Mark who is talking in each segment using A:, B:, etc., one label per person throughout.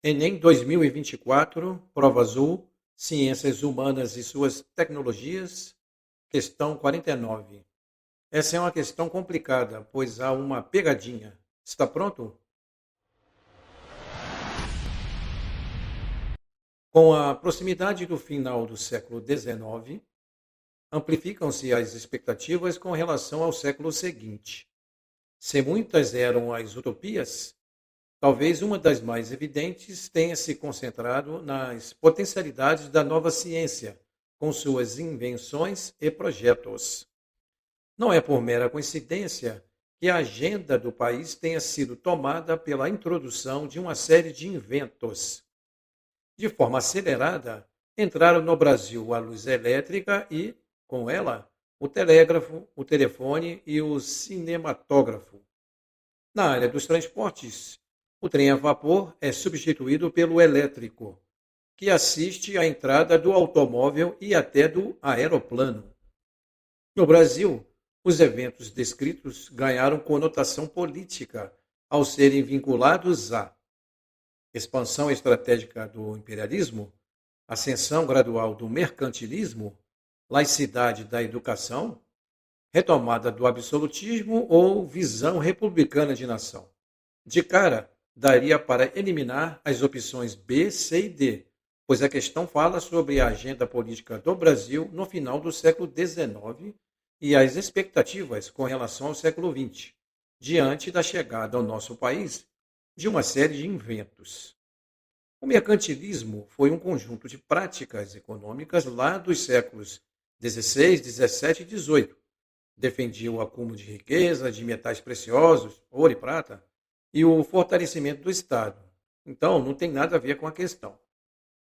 A: Enem 2024, prova azul, Ciências Humanas e suas tecnologias, questão 49. Essa é uma questão complicada, pois há uma pegadinha. Está pronto? Com a proximidade do final do século XIX, amplificam-se as expectativas com relação ao século seguinte. Se muitas eram as utopias, talvez uma das mais evidentes tenha se concentrado nas potencialidades da nova ciência, com suas invenções e projetos. Não é por mera coincidência que a agenda do país tenha sido tomada pela introdução de uma série de inventos. De forma acelerada, entraram no Brasil a luz elétrica e, com ela, o telégrafo, o telefone e o cinematógrafo. Na área dos transportes, o trem a vapor é substituído pelo elétrico, que assiste à entrada do automóvel e até do aeroplano. No Brasil, os eventos descritos ganharam conotação política ao serem vinculados à expansão estratégica do imperialismo, ascensão gradual do mercantilismo, laicidade da educação, retomada do absolutismo ou visão republicana de nação. De cara, daria para eliminar as opções B, C e D, pois a questão fala sobre a agenda política do Brasil no final do século XIX e as expectativas com relação ao século XX, diante da chegada ao nosso país de uma série de inventos. O mercantilismo foi um conjunto de práticas econômicas lá dos séculos XVI, XVII e XVIII. Defendia o acúmulo de riqueza, de metais preciosos, ouro e prata, e o fortalecimento do Estado. Então, não tem nada a ver com a questão.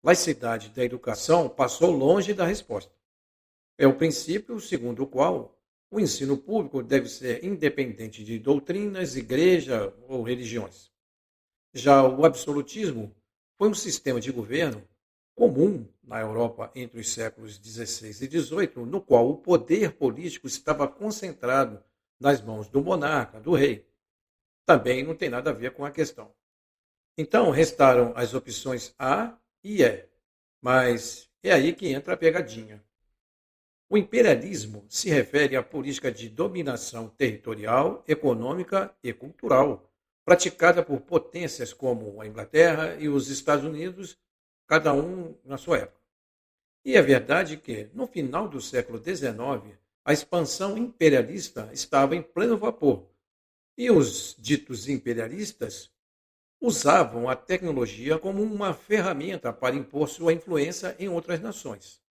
A: Laicidade da educação passou longe da resposta. É o princípio segundo o qual o ensino público deve ser independente de doutrinas, igreja ou religiões. Já o absolutismo foi um sistema de governo comum na Europa entre os séculos XVI e XVIII, no qual o poder político estava concentrado nas mãos do monarca, do rei. Também não tem nada a ver com a questão. Então, restaram as opções A e E, mas é aí que entra a pegadinha. O imperialismo se refere à política de dominação territorial, econômica e cultural, praticada por potências como a Inglaterra e os Estados Unidos, cada um na sua época. E é verdade que, no final do século XIX, a expansão imperialista estava em pleno vapor, e os ditos imperialistas usavam a tecnologia como uma ferramenta para impor sua influência em outras nações.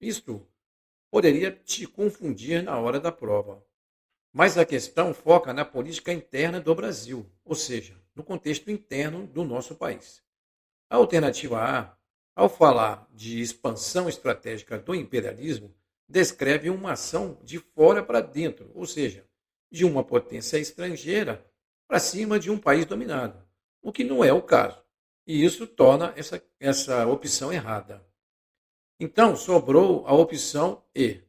A: Isto poderia te confundir na hora da prova. Mas a questão foca na política interna do Brasil, ou seja, no contexto interno do nosso país. A alternativa A, ao falar de expansão estratégica do imperialismo, descreve uma ação de fora para dentro, ou seja, de uma potência estrangeira para cima de um país dominado, o que não é o caso. E isso torna essa opção errada. Então, sobrou a opção E.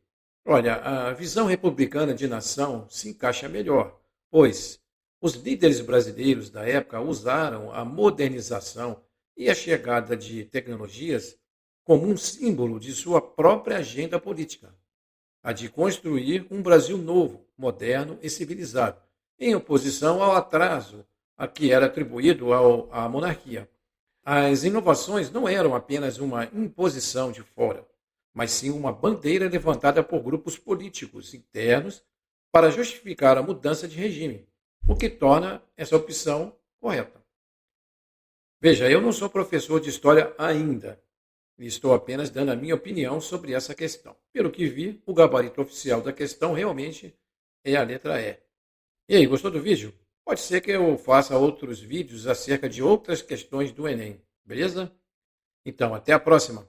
A: Olha, a visão republicana de nação se encaixa melhor, pois os líderes brasileiros da época usaram a modernização e a chegada de tecnologias como um símbolo de sua própria agenda política, a de construir um Brasil novo, moderno e civilizado, em oposição ao atraso a que era atribuído à monarquia. As inovações não eram apenas uma imposição de fora, mas sim uma bandeira levantada por grupos políticos internos para justificar a mudança de regime, o que torna essa opção correta. Veja, eu não sou professor de história ainda, e estou apenas dando a minha opinião sobre essa questão. Pelo que vi, o gabarito oficial da questão realmente é a letra E. E aí, gostou do vídeo? Pode ser que eu faça outros vídeos acerca de outras questões do Enem, beleza? Então, até a próxima!